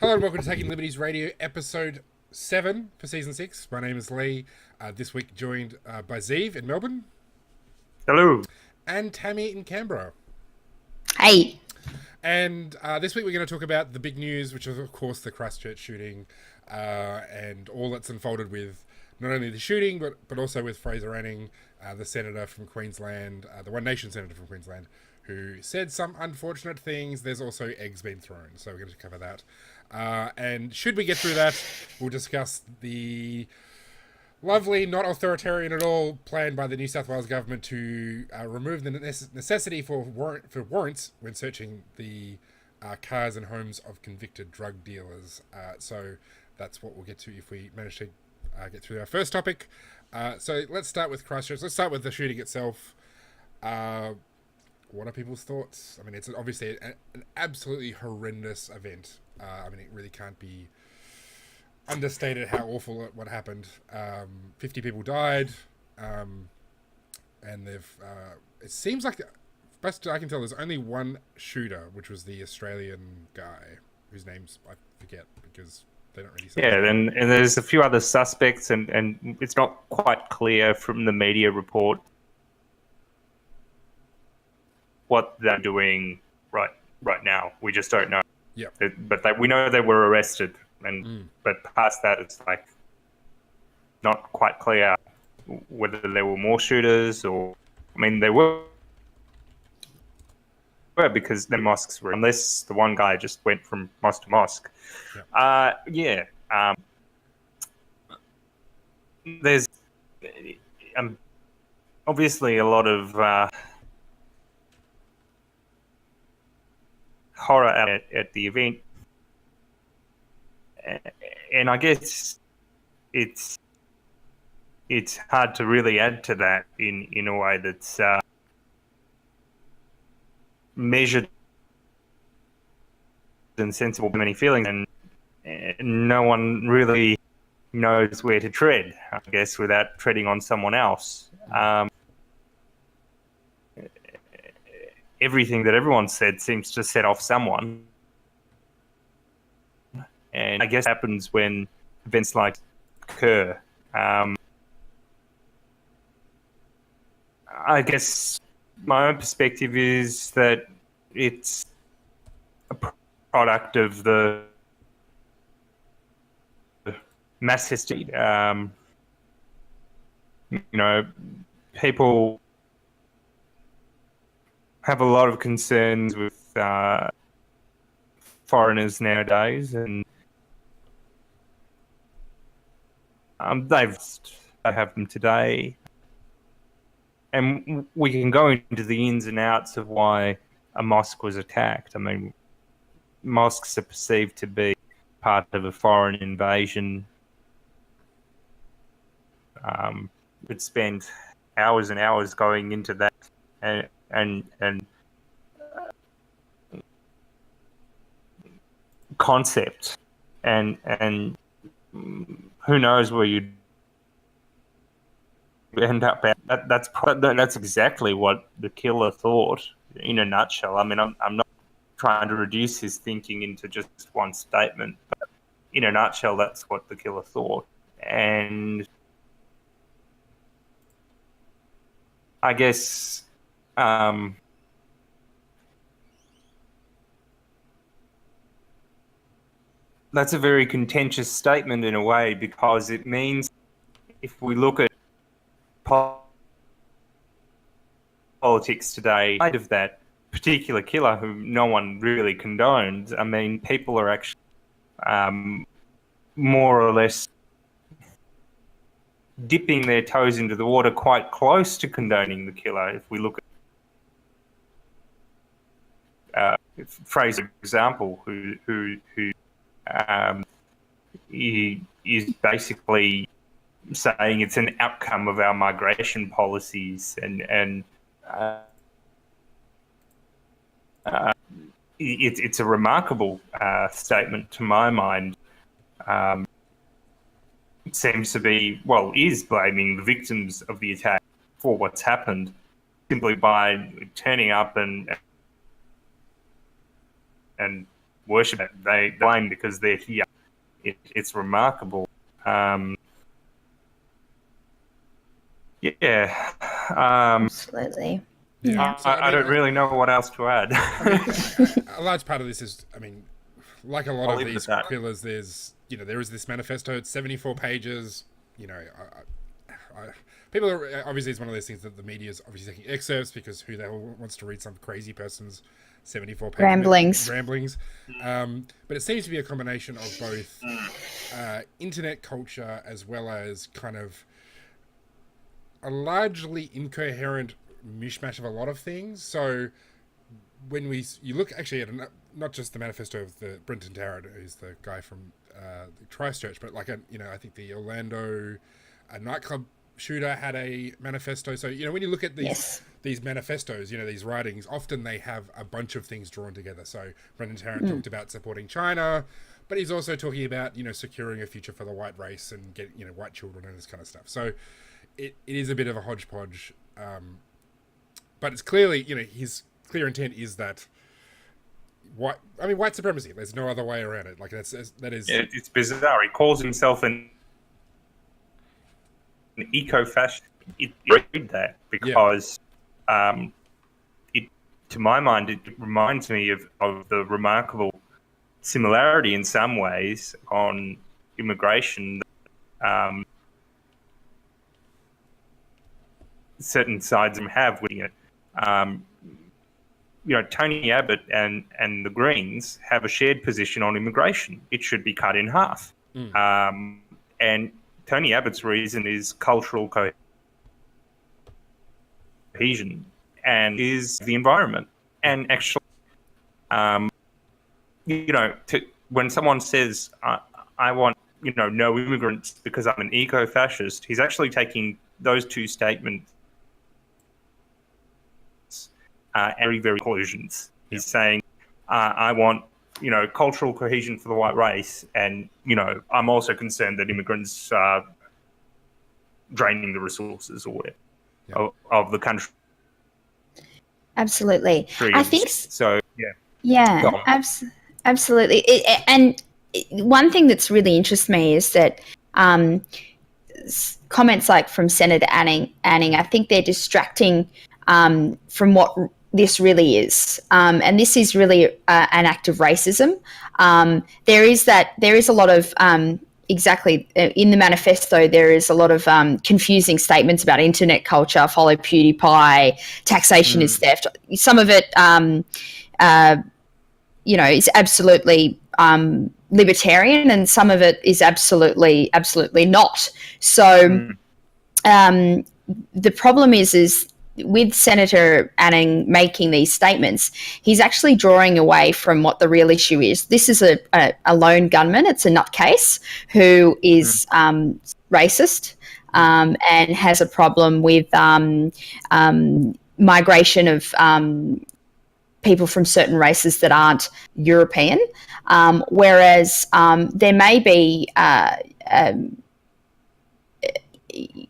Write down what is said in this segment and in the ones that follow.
Hello and welcome to Taking Liberties Radio, episode 7 for season 6. My name is Lee. This week joined by Zeev in Melbourne. Hello. And Tammy in Canberra. Hey. And this week we're going to talk about the big news, which is of course the Christchurch shooting and all that's unfolded with not only the shooting but also with Fraser Anning, the senator from Queensland, the One Nation senator from Queensland, who said some unfortunate things. There's also eggs being thrown, so we're going to cover that. And should we get through that, we'll discuss the lovely, not authoritarian at all, plan by the New South Wales government to remove the necessity for warrants when searching the cars and homes of convicted drug dealers. So that's what we'll get to if we manage to get through our first topic. So let's start with Christchurch. Let's start with the shooting itself. What are people's thoughts? I mean, it's obviously an absolutely horrendous event. I mean, it really can't be understated how awful what happened. 50 people died, and they've. It seems like, best I can tell, there's only one shooter, which was the Australian guy, whose names I forget because they don't really say. Yeah, and there's a few other suspects, and it's not quite clear from the media report what they're doing right now. We just don't know. Yeah. But we know they were arrested, but past that, it's like not quite clear whether there were more shooters or. I mean, there were because the mosques were, unless the one guy just went from mosque to mosque. Yeah. There's obviously a lot of horror at the event, and I guess it's hard to really add to that in a way that's measured and sensible to many feelings, and no one really knows where to tread, I guess, without treading on someone else. Everything that everyone said seems to set off someone. And I guess happens when events like occur. I guess my own perspective is that it's a product of the mass hysteria. People have a lot of concerns with foreigners nowadays, and they have them today. And we can go into the ins and outs of why a mosque was attacked. I mean, mosques are perceived to be part of a foreign invasion. We'd spend hours and hours going into that, and concept, and who knows where you'd end up at. That's exactly what the killer thought in a nutshell. I mean, I'm not trying to reduce his thinking into just one statement, but in a nutshell, that's what the killer thought. And I guess that's a very contentious statement in a way, because it means if we look at politics today, of that particular killer who no one really condoned, I mean, people are actually more or less dipping their toes into the water quite close to condoning the killer. If we look at Fraser, for example, who he is basically saying it's an outcome of our migration policies, and it's a remarkable statement to my mind. It seems to be, is blaming the victims of the attack for what's happened simply by turning up and worship it. They blame because they're here. It's remarkable. Absolutely. Yeah. I don't really know what else to add. A large part of this is, like a lot I'll of leave these it at that. pillars, there is this manifesto. It's 74 pages. People are obviously, it's one of those things that the media is obviously taking excerpts because who the hell wants to read some crazy person's 74 page ramblings. But it seems to be a combination of both internet culture as well as kind of a largely incoherent mishmash of a lot of things. So when you look actually at not just the manifesto of the Brenton Tarrant, who's the guy from Christchurch, but I think the Orlando nightclub shooter had a manifesto. So when you look at these manifestos, these writings, often they have a bunch of things drawn together. So Brenton Tarrant talked about supporting China, but he's also talking about securing a future for the white race and getting white children and this kind of stuff. So it is a bit of a hodgepodge, but it's clearly his clear intent is that white supremacy. There's no other way around it. That is. Yeah, it's bizarre. He calls himself an eco-fascist. Read that because to my mind, it reminds me of the remarkable similarity in some ways on immigration. Certain sides have with it. Tony Abbott and the Greens have a shared position on immigration. It should be cut in half. And Tony Abbott's reason is cultural cohesion and is the environment. And actually, when someone says, I want, no immigrants because I'm an eco-fascist, he's actually taking those two statements very, very conclusions. He's saying, I want, cultural cohesion for the white race, and, I'm also concerned that immigrants are draining the resources or whatever of the country. Absolutely. I think so. Yeah, absolutely. And one thing that's really interests me is that comments like from Senator Anning, I think they're distracting from what this really is. And this is really an act of racism. There is a lot of exactly in the manifesto. There is a lot of confusing statements about internet culture, follow PewDiePie, taxation is theft. Some of it, is absolutely libertarian, and some of it is absolutely not. So the problem is with Senator Anning making these statements, he's actually drawing away from what the real issue is. This is a lone gunman. It's a nutcase who is racist and has a problem with migration of people from certain races that aren't European, whereas there may be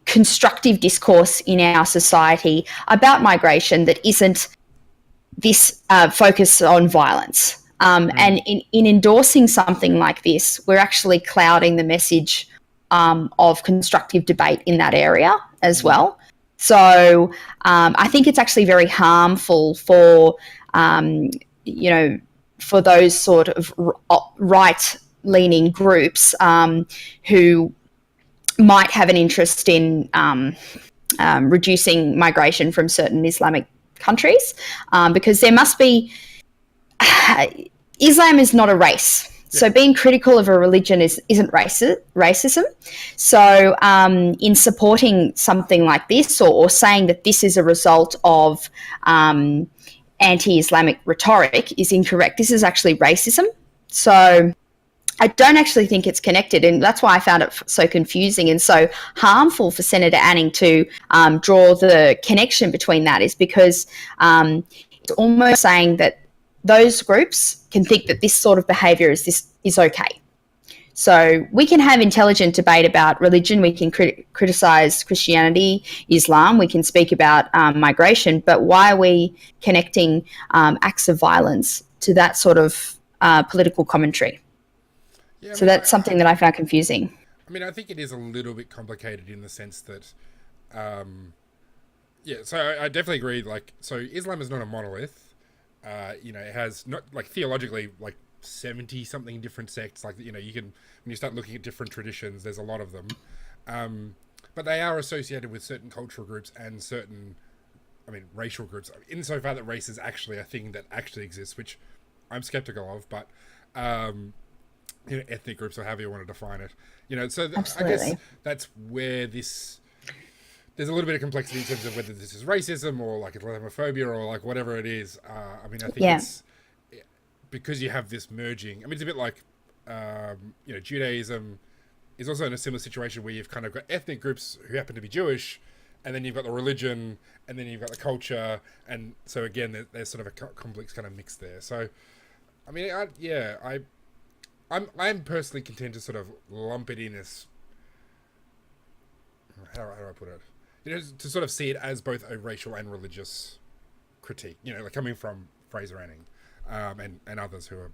constructive discourse in our society about migration that isn't this focus on violence. And in endorsing something like this, we're actually clouding the message of constructive debate in that area as well. So I think it's actually very harmful for, for those sort of right-leaning groups who might have an interest in reducing migration from certain Islamic countries, because there must be Islam is not a race. So being critical of a religion isn't racism. So in supporting something like this or saying that this is a result of anti-Islamic rhetoric is incorrect. This is actually racism. So I don't actually think it's connected, and that's why I found it so confusing and so harmful for Senator Anning to draw the connection between that, is because it's almost saying that those groups can think that this sort of behaviour is okay. So we can have intelligent debate about religion, we can criticise Christianity, Islam, we can speak about migration, but why are we connecting acts of violence to that sort of political commentary. Yeah, So that's something that I found confusing. I mean, I think it is a little bit complicated in the sense that, so I definitely agree. Like, so Islam is not a monolith. It has not, like, theologically, like 70 something different sects. Like, you can, when you start looking at different traditions, there's a lot of them. But they are associated with certain cultural groups and certain, racial groups, insofar that race is actually a thing that actually exists, which I'm skeptical of, but, ethnic groups or however you want to define it. I guess that's where there's a little bit of complexity in terms of whether this is racism or like Islamophobia or like whatever it is. I think it's because you have this merging. It's a bit like, Judaism is also in a similar situation where you've kind of got ethnic groups who happen to be Jewish, and then you've got the religion, and then you've got the culture, and so again, there's sort of a complex kind of mix there. So, I'm personally content to sort of lump it in as, how do I put it? To sort of see it as both a racial and religious critique. Like coming from Fraser Anning, and others who are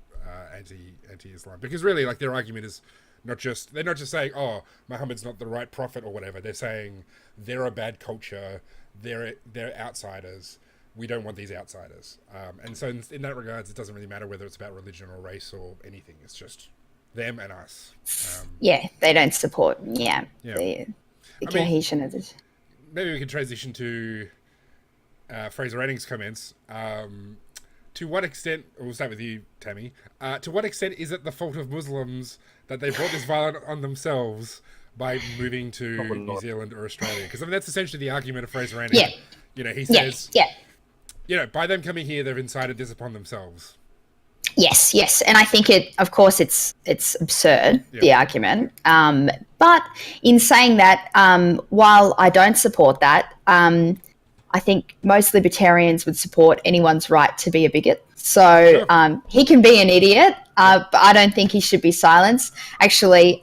anti-Islam, because really, like, their argument is they're not just saying, oh, Muhammad's not the right prophet or whatever. They're saying they're a bad culture. They're outsiders. We don't want these outsiders. And so in that regards, it doesn't really matter whether it's about religion or race or anything. It's just them and us. They don't support, the cohesion of this. Maybe we can transition to Fraser Anning's comments. To what extent, we'll start with you, Tammy, to what extent is it the fault of Muslims that they brought this violence on themselves by moving to New Zealand or Australia? Because that's essentially the argument of Fraser Anning. He says, by them coming here, they've incited this upon themselves. Yes, and I think it's absurd, the argument. But in saying that, while I don't support that, I think most libertarians would support anyone's right to be a bigot. So he can be an idiot, but I don't think he should be silenced. Actually,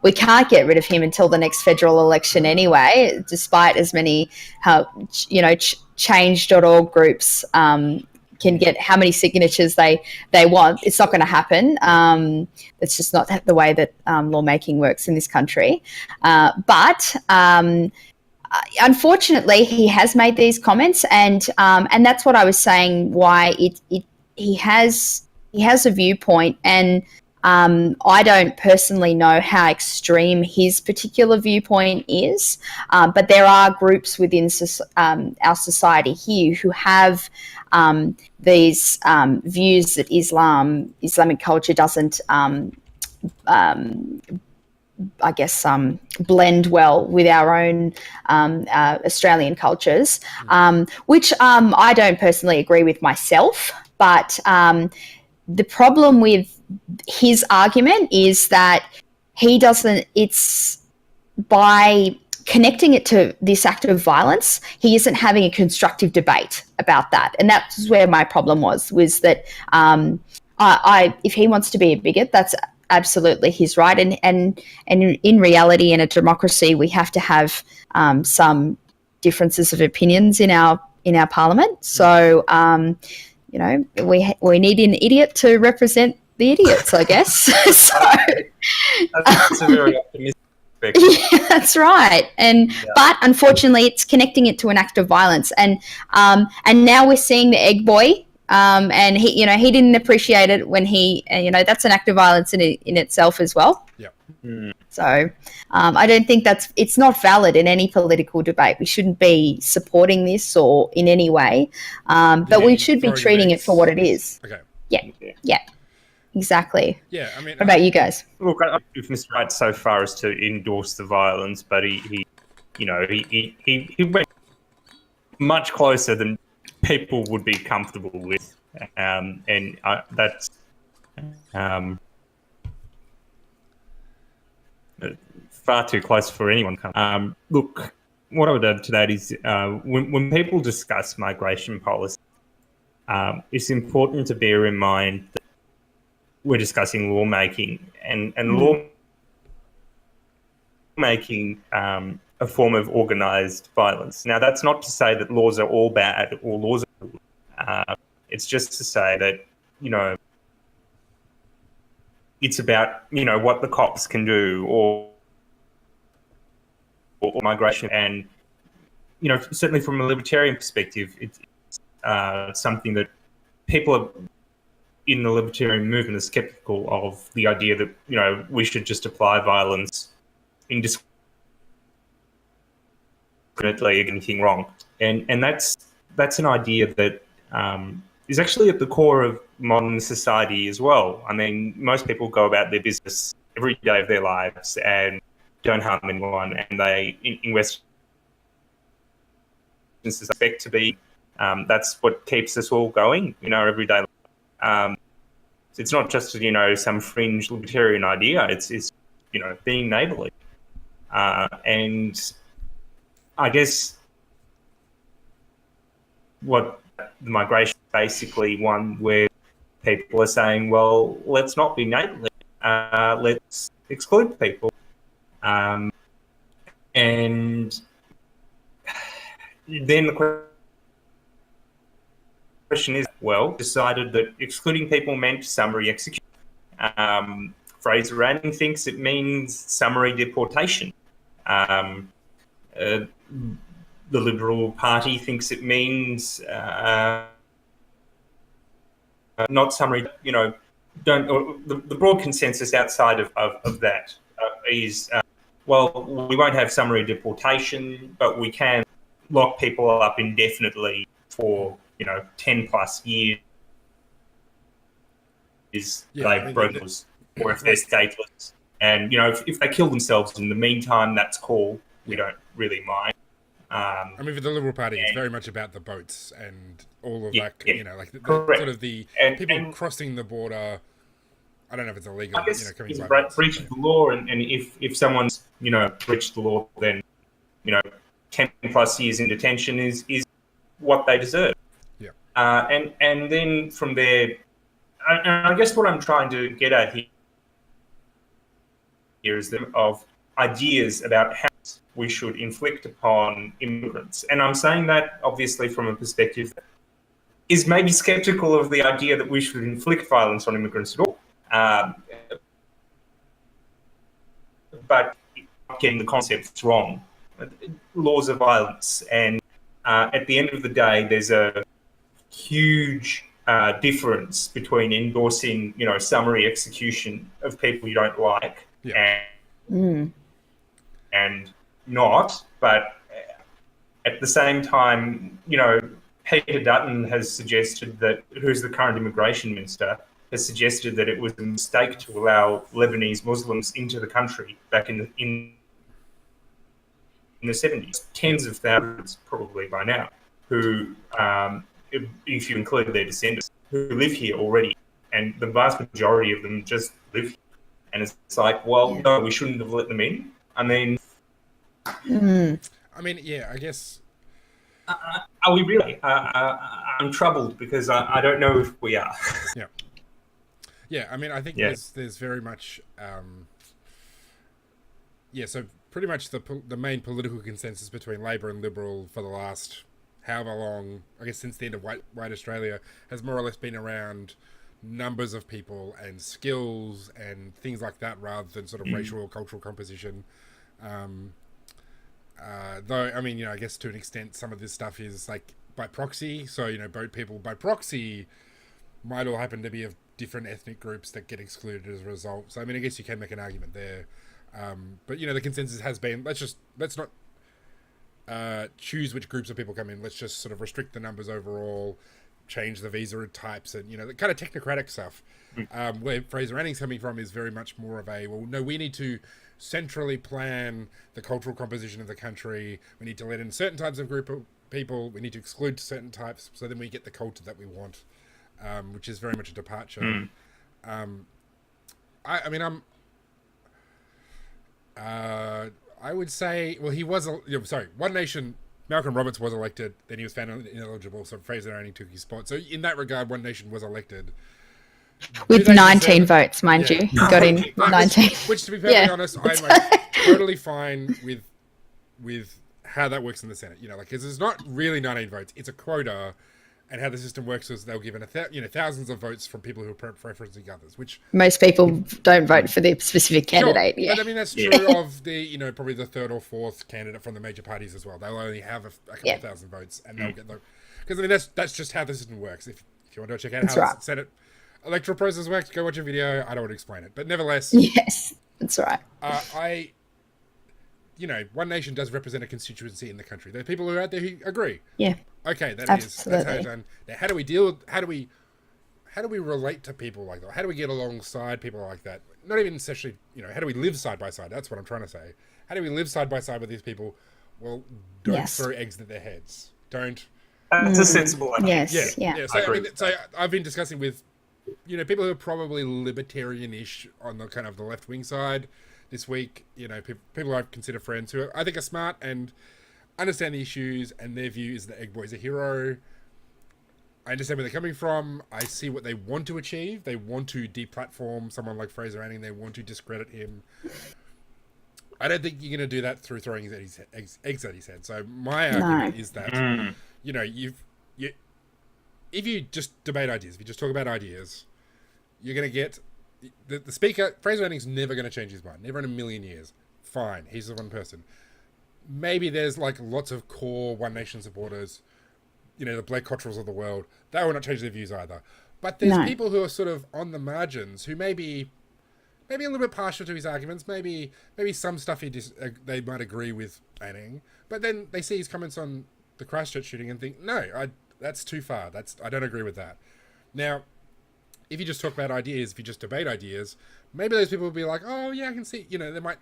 we can't get rid of him until the next federal election anyway, despite as many, change.org groups can get how many signatures they want. It's not going to happen. It's just not the way that lawmaking works in this country. But unfortunately, he has made these comments, and that's what I was saying. Why he has a viewpoint, and I don't personally know how extreme his particular viewpoint is, but there are groups within our society here who have these views that Islamic culture doesn't, blend well with our own Australian cultures, which I don't personally agree with myself. But the problem with his argument is that it's by connecting it to this act of violence, he isn't having a constructive debate about that. And that's where my problem was that if he wants to be a bigot, that's absolutely his right. And in reality, in a democracy, we have to have some differences of opinions in our parliament. So, we need an idiot to represent the idiots, I guess. So that's a very optimistic perspective. Yeah, that's right. But unfortunately, it's connecting it to an act of violence, and now we're seeing the egg boy. And he didn't appreciate it when that's an act of violence in itself as well. Yeah. So I don't think it's not valid in any political debate. We shouldn't be supporting this or in any way, but we should be treating it for what it is. Okay. Yeah. Exactly. Yeah. What about you guys? Look, I don't know if Mr. Right so far as to endorse the violence, but he went much closer than people would be comfortable with, and that's far too close for anyone. Look, what I would add to that is when people discuss migration policy, it's important to bear in mind that we're discussing lawmaking, and lawmaking a form of organised violence. Now, that's not to say that laws are all bad or laws are good. It's just to say that, it's about, what the cops can do or migration. And, certainly from a libertarian perspective, it's something that people in the libertarian movement are skeptical of, the idea that, we should just apply violence indiscriminately anything wrong. And that's an idea that is actually at the core of modern society as well. I mean, most people go about their business every day of their lives and don't harm anyone, and they, in Western expect to be, that's what keeps us all going, every day. It's not just, some fringe libertarian idea. It's being neighbourly. And I guess what the migration is basically one where people are saying, well, let's not be neighbourly. Let's exclude people. And then the question is, well, decided that excluding people meant summary execution. Fraser Anning thinks it means summary deportation. The Liberal Party thinks it means not summary. The broad consensus outside of that is, well, we won't have summary deportation, but we can lock people up indefinitely for 10 plus years. They've broken laws, or if they're stateless, and if they kill themselves in the meantime, that's cool. We don't really mind. I mean, for the Liberal Party, it's very much about the boats and all of that. Like the sort of the people crossing the border. I don't know if it's illegal. I guess coming it's by breach of the law, and if someone's breached the law, then 10 plus years in detention is what they deserve. Yeah. And then from there, I guess what I'm trying to get at here is of ideas about how we should inflict upon immigrants. And I'm saying that obviously from a perspective that is maybe skeptical of the idea that we should inflict violence on immigrants at all. But getting the concepts wrong. Laws of violence. And at the end of the day, there's a huge difference between endorsing, summary execution of people you don't like and not. But at the same time, Peter Dutton has suggested that, who's the current immigration minister, has suggested that it was a mistake to allow Lebanese Muslims into the country back in the 70s. Tens of thousands, probably by now, who, if you include their descendants, who live here already, and the vast majority of them just live here. And it's like, well, no, we shouldn't have let them in. I mean, I guess. Are we really? I'm troubled because I don't know if we are. Yeah. Yeah, I mean, I think there's very much, so pretty much the main political consensus between Labor and Liberal for the last however long, I guess since the end of White Australia, has more or less been around numbers of people and skills and things like that, rather than sort of racial or cultural composition. Though, I mean, I guess to an extent, some of this stuff is like by proxy. So, boat people by proxy might all happen to be of different ethnic groups that get excluded as a result. So, I mean, I guess you can make an argument there. But, the consensus has been, let's not choose which groups of people come in. Let's just sort of restrict the numbers overall, change the visa types, and, the kind of technocratic stuff. Where Fraser Anning's coming from is very much more of a, well, no, we need to centrally plan the cultural composition of the country. We need to let in certain types of group of people. We need to exclude certain types, so then we get the culture that we want, which is very much a departure. I would say, well, he was, One Nation, Malcolm Roberts was elected, then he was found ineligible, so Fraser Anning took his spot. So in that regard, One Nation was elected. With 19 votes, mind you. He got in 19. Which, to be perfectly honest, I'm totally fine with how that works in the Senate. Because it's not really 19 votes. It's a quota, And how the system works is they'll give thousands of votes from people who are preferencing others, which most people don't vote for the specific candidate. Sure, Yeah. but I mean that's true of the probably the third or fourth candidate from the major parties as well. They'll only have a couple of thousand votes, and they'll get the because I mean that's just how the system works. If you want to check out how the Senate electoral process works, go watch a video. I don't want to explain it, but nevertheless, Yes, that's right. One Nation does represent a constituency in the country. There are people who are out there who agree. Yeah. Okay, that's how it's done. Now, how do we relate to people like that? How do we get alongside people like that? Not even essentially, how do we live side by side? That's what I'm trying to say. How do we live side by side with these people? Well, don't throw eggs at their heads. Don't. That's a sensible idea. Yes. Yeah. So I've been discussing with, people who are probably libertarian-ish on the kind of the left-wing side this week. People I consider friends who I think are smart and understand the issues, and their view is that Egg Boy's a hero. I understand where they're coming from. I see what they want to achieve. They want to deplatform someone like Fraser Anning. They want to discredit him. I don't think you're going to do that through throwing eggs at his head. So my argument is that, if you just debate ideas, if you just talk about ideas, you're going to get the speaker. Fraser Anning's never going to change his mind. Never in a million years. Fine, he's the one person. Maybe there's lots of core One Nation supporters, the Blake Cottrells of the world. They will not change their views either. But there's people who are sort of on the margins who maybe a little bit partial to his arguments. Maybe some stuff they might agree with Anning, but then they see his comments on the Christchurch shooting and think, no, that's too far. I don't agree with that. Now, if you just talk about ideas, if you just debate ideas, maybe those people will be like, oh yeah, I can see. They might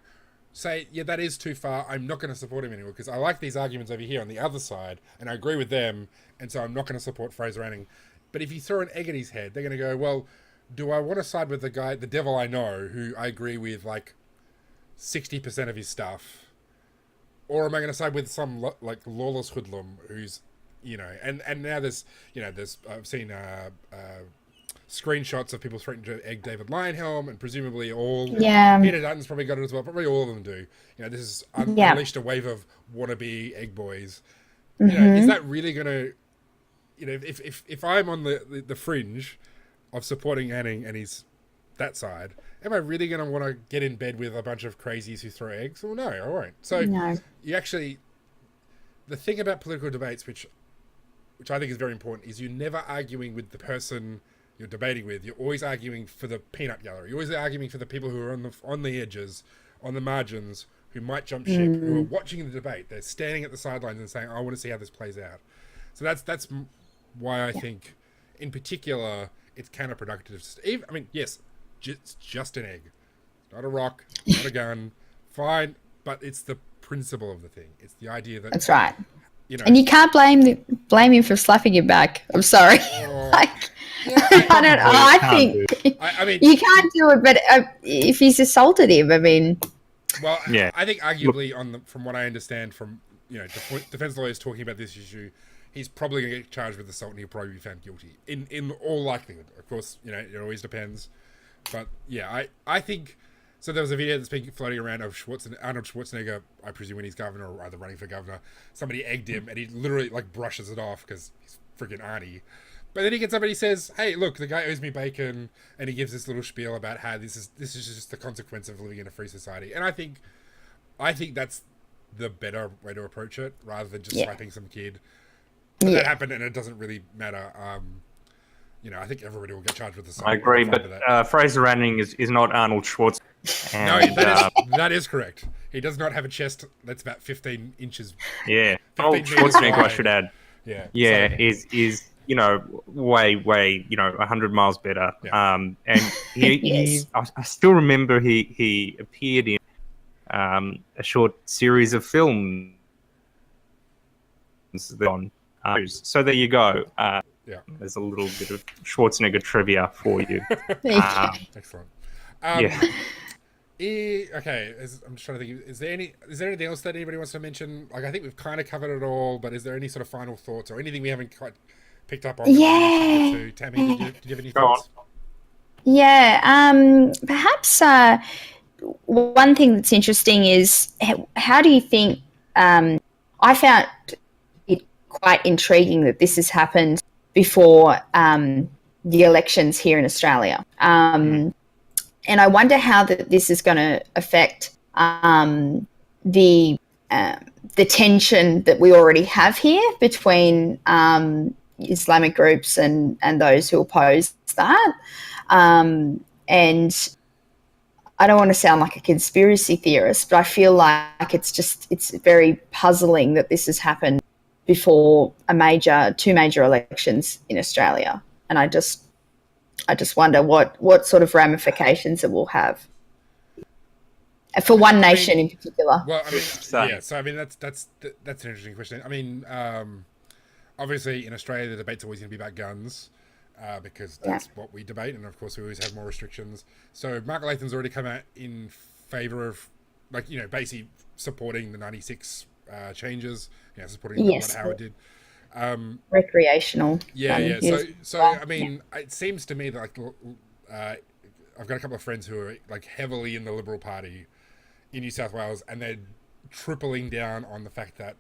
say, yeah, that is too far. I'm not going to support him anymore because I like these arguments over here on the other side, and I agree with them, and so I'm not going to support Fraser Anning. But if you throw an egg at his head, they're going to go, well, do I want to side with the guy, the devil I know, who I agree with 60% of his stuff, or am I going to side with some lawless hoodlum who's, and now there's I've seen screenshots of people threatening to egg David Lionhelm, and presumably Peter Dutton's probably got it as well. Probably all of them do. This is unleashed a wave of wannabe egg boys. Is that really going to, if I'm on the fringe of supporting Anning and he's that side, am I really going to want to get in bed with a bunch of crazies who throw eggs? Well, no, I won't. So you actually, the thing about political debates, which I think is very important, is you're never arguing with the person you're debating with. You're always arguing for the peanut gallery. You're always arguing for the people who are on the edges, on the margins, who might jump ship, who are watching the debate. They're standing at the sidelines and saying, I want to see how this plays out. So that's why I think, in particular, it's counterproductive. Yes, just an egg. Not a rock, not a gun. Fine, but it's the principle of the thing. It's the idea that... That's right. And you can't blame him for slapping him back. I'm sorry. I don't. I think you can't do it. But if he's assaulted him, I think arguably from what I understand from defense lawyers talking about this issue, he's probably going to get charged with assault and he'll probably be found guilty in all likelihood. Of course, it always depends. But yeah, I think. So there was a video that's been floating around of Arnold Schwarzenegger, I presume when he's governor or either running for governor. Somebody egged him and he literally brushes it off because he's freaking Arnie. But then he gets up and he says, hey, look, the guy owes me bacon, and he gives this little spiel about how this is just the consequence of living in a free society. And I think that's the better way to approach it, rather than just slapping some kid. But that happened and it doesn't really matter. I think everybody will get charged with the. I agree, but Fraser Anning is not Arnold Schwarzenegger. No, that is correct. He does not have a chest that's about 15 inches. Yeah, Arnold Schwarzenegger, I should add. Yeah, is way 100 miles better. Yeah. And I still remember he appeared in a short series of films on. So there you go. There's a little bit of Schwarzenegger trivia for you. Excellent. Okay, I'm just trying to think. Is there anything else that anybody wants to mention? I think we've kind of covered it all, but is there any sort of final thoughts or anything we haven't quite picked up on? Yeah. Tammy, did you have any thoughts? Yeah. Perhaps one thing that's interesting is how do you think? I found it quite intriguing that this has happened before the elections here in Australia. And I wonder how this is going to affect the tension that we already have here between Islamic groups and those who oppose that. And I don't want to sound like a conspiracy theorist, but I feel like it's very puzzling that this has happened before two major elections in Australia. And I just wonder what sort of ramifications it will have for one nation in particular. Well, I mean, yeah. So I mean, that's an interesting question. I mean, obviously in Australia the debate's always going to be about guns. Because that's what we debate, and of course we always have more restrictions. So Mark Latham's already come out in favour of, basically supporting the 96 changes. Supporting what Howard did. Recreational. Yeah. So I mean, it seems to me that I've got a couple of friends who are heavily in the Liberal Party in New South Wales, and they're tripling down on the fact that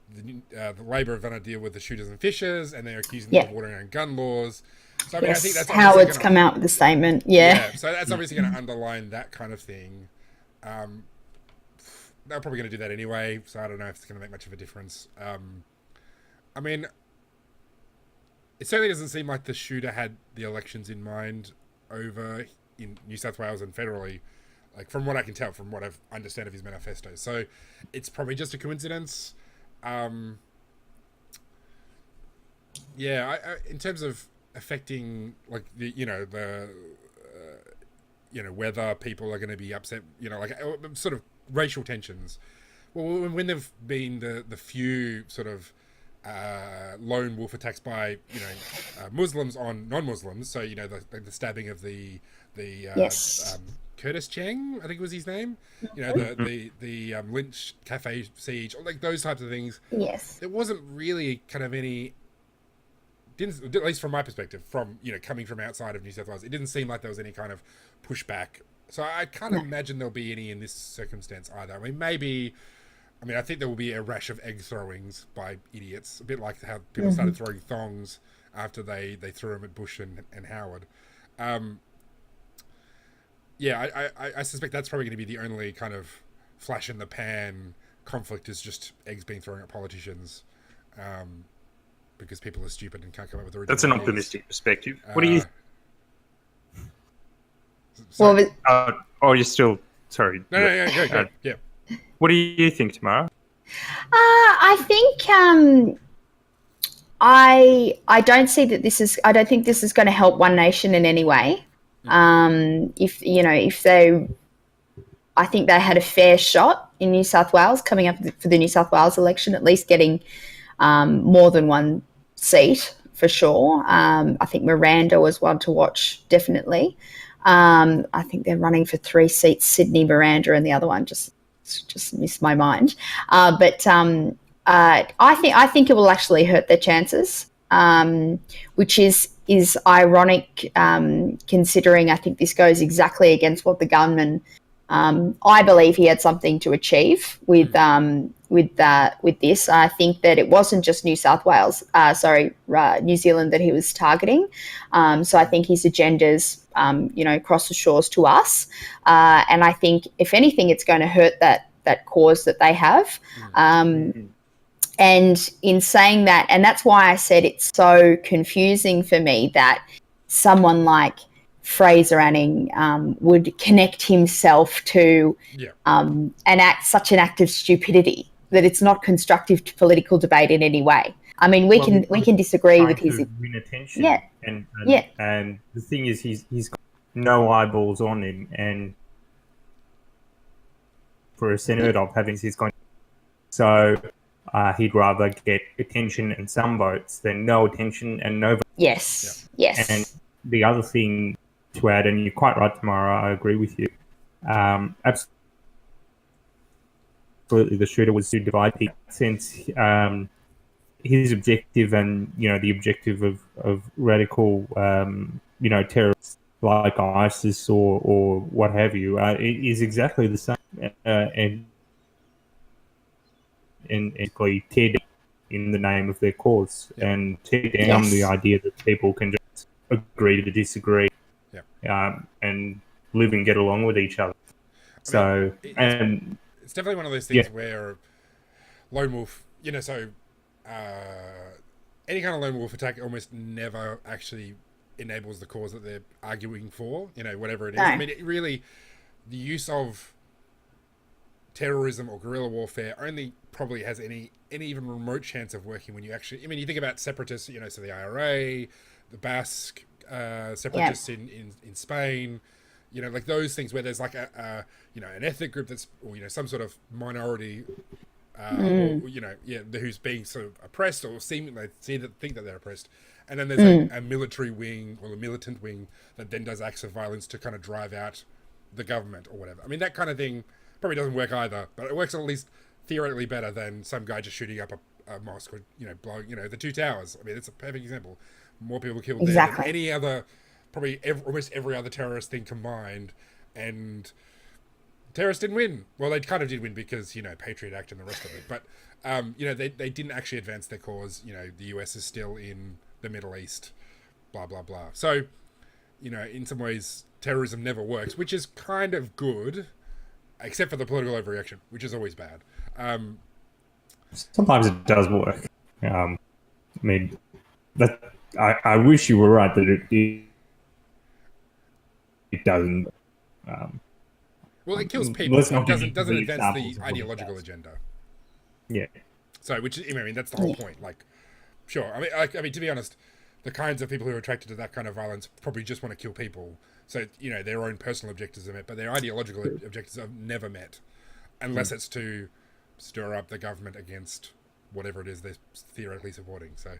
the Labor have done a deal with the shooters and fishers, and they're accusing them of watering around gun laws. So I mean, I think that's Howard's come out with a statement. Yeah. So that's obviously going to underline that kind of thing. They're probably going to do that anyway, so I don't know if it's going to make much of a difference. I mean, it certainly doesn't seem like the shooter had the elections in mind over in New South Wales and federally, from what I can tell, from what I understand of his manifesto. So it's probably just a coincidence. In terms of affecting whether people are going to be upset, sort of racial tensions. Well, when there've been the few sort of lone wolf attacks by Muslims on non-Muslims, so the stabbing of the Curtis Cheng, I think was his name. The Lynch Cafe siege, those types of things. Yes, there wasn't really kind of any. Didn't, at least from my perspective, from coming from outside of New South Wales, it didn't seem like there was any kind of pushback. So I can't imagine there'll be any in this circumstance either. I mean, I think there will be a rash of egg throwings by idiots, a bit like how people started throwing thongs after they threw them at Bush and Howard. I suspect that's probably going to be the only kind of flash in the pan conflict, is just eggs being thrown at politicians, because people are stupid and can't come up with original That's an ideas. optimistic perspective. What do you? You're still sorry. No, go. Yeah. What do you think, Tamara? I think I don't see that this is. I don't think this is going to help one nation in any way. If they, I think they had a fair shot in New South Wales coming up for the New South Wales election, at least getting more than one seat for sure. I think Miranda was one to watch, definitely. I think they're running for 3 seats, Sydney, Miranda, and the other one just missed my mind. But I think it will actually hurt their chances, which is ironic, considering I think this goes exactly against what the gunman. I believe he had something to achieve with this. I think that it wasn't just New Zealand that he was targeting. So I think his agendas, cross the shores to us. And I think, if anything, it's going to hurt that cause that they have. And in saying that, and that's why I said it's so confusing for me that someone like Fraser Anning would connect himself to such an act of stupidity, that it's not constructive to political debate in any way. I mean, we can disagree with his win attention. And the thing is, he's got no eyeballs on him, and for a senator of having his kind, so he'd rather get attention and some votes than no attention and no votes. Yes. And the other thing to add, and you're quite right, Tamara, I agree with you. Absolutely, the shooter was to divide people, since his objective and the objective of radical terrorists like ISIS or what have you is exactly the same, and basically tear in the name of their cause, Yeah. and tear down Yes. the idea that people can just agree to disagree, and live and get along with each other. So, it's definitely one of those things where lone wolf, so any kind of lone wolf attack almost never actually enables the cause that they're arguing for, whatever it is. No. I mean, it really, the use of terrorism or guerrilla warfare only probably has any even remote chance of working when you actually, you think about separatists, so the IRA, the Basque separatists in Spain, like those things where there's like an ethnic group that's, or, some sort of minority, or, who's being sort of oppressed or think that they're oppressed. And then there's a military wing or a militant wing that then does acts of violence to kind of drive out the government or whatever. I mean, that kind of thing probably doesn't work either, but it works at least theoretically better than some guy just shooting up a mosque or, blowing, the two towers. I mean, it's a perfect example. More people killed there than any other, probably almost every other terrorist thing combined. And terrorists didn't win. Well, they kind of did win because, Patriot Act and the rest of it. But, they didn't actually advance their cause. The US is still in the Middle East, blah, blah, blah. So, in some ways, terrorism never works, which is kind of good, except for the political overreaction, which is always bad. Sometimes it does work. I mean, I wish you were right that it doesn't. Well, it kills people. It doesn't advance the ideological agenda. Yeah. So, which is, that's the whole point. Like, sure. I mean, to be honest, the kinds of people who are attracted to that kind of violence probably just want to kill people. So, their own personal objectives are met, but their ideological objectives are never met, unless it's to stir up the government against whatever it is they're theoretically supporting. So,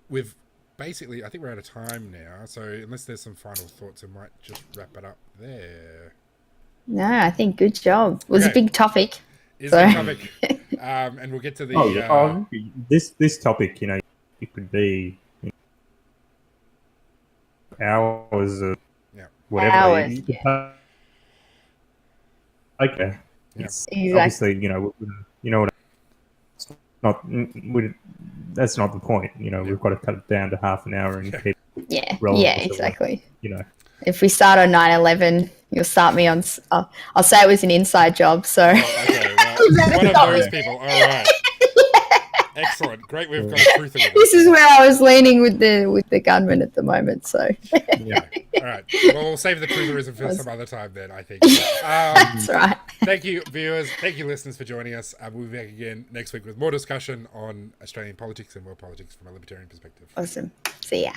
we've basically, I think we're out of time now. So, unless there's some final thoughts, I might just wrap it up there. No, I think good job. It was a big topic. It's a big topic. And we'll get to the... this topic, it could be hours of whatever. Hours, okay. Yeah. Exactly. Obviously, that's not the point. We've got to cut it down to half an hour and keep exactly. If we start on 9/11, you'll start me on. I'll say it was an inside job. So. Okay, well, one of those people. All right. Excellent. Great. We've got a truther with us. This is where I was leaning with the gunman at the moment. So. Yeah. All right. Well, we'll save the trutherism for some other time then, I think. That's right. Thank you, viewers. Thank you, listeners, for joining us. We'll be back again next week with more discussion on Australian politics and world politics from a libertarian perspective. Awesome. See ya.